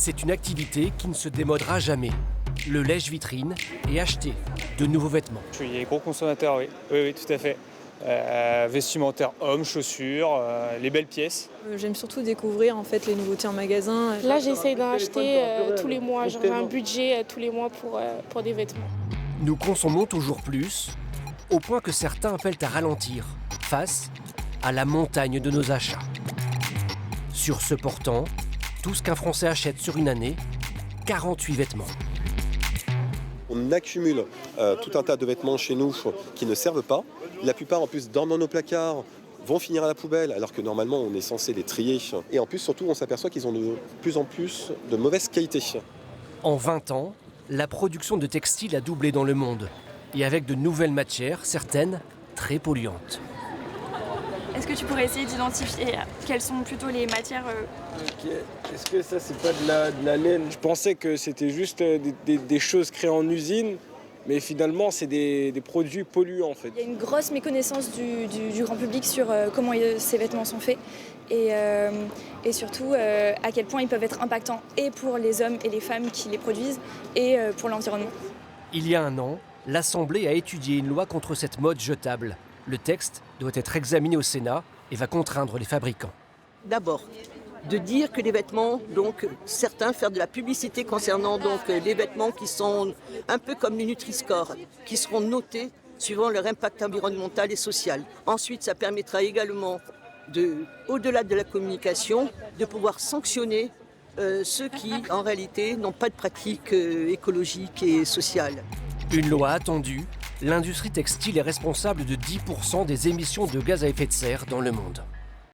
C'est une activité qui ne se démodera jamais. Le lèche-vitrine et acheter de nouveaux vêtements. Je suis gros consommateur, oui. Oui, tout à fait. Vestimentaire hommes, chaussures, les belles pièces. J'aime surtout découvrir en fait les nouveautés en magasin. Là, j'essaye d'en acheter tous les mois. J'ai un budget tous les mois pour des vêtements. Nous consommons toujours plus, au point que certains appellent à ralentir face à la montagne de nos achats. Sur ce portant, tout ce qu'un Français achète sur une année, 48 vêtements. On accumule tout un tas de vêtements chez nous qui ne servent pas. La plupart en plus dorment dans nos placards, vont finir à la poubelle alors que normalement on est censé les trier. Et en plus surtout on s'aperçoit qu'ils ont de plus en plus de mauvaise qualité. En 20 ans, la production de textiles a doublé dans le monde. Et avec de nouvelles matières, certaines très polluantes. Est-ce que tu pourrais essayer d'identifier quelles sont plutôt les matières Est-ce que ça, c'est pas de la laine? Je pensais que c'était juste des choses créées en usine, mais finalement, c'est des produits polluants, en fait. Il y a une grosse méconnaissance du grand public sur comment ces vêtements sont faits et surtout à quel point ils peuvent être impactants et pour les hommes et les femmes qui les produisent et pour l'environnement. Il y a un an, l'Assemblée a étudié une loi contre cette mode jetable. Le texte doit être examiné au Sénat et va contraindre les fabricants. D'abord, de dire que les vêtements, donc certains faire de la publicité concernant donc les vêtements qui sont un peu comme les Nutri-Score, qui seront notés suivant leur impact environnemental et social. Ensuite, ça permettra également, au-delà de la communication, de pouvoir sanctionner ceux qui, en réalité, n'ont pas de pratique écologique et sociale. Une loi attendue, l'industrie textile est responsable de 10% des émissions de gaz à effet de serre dans le monde.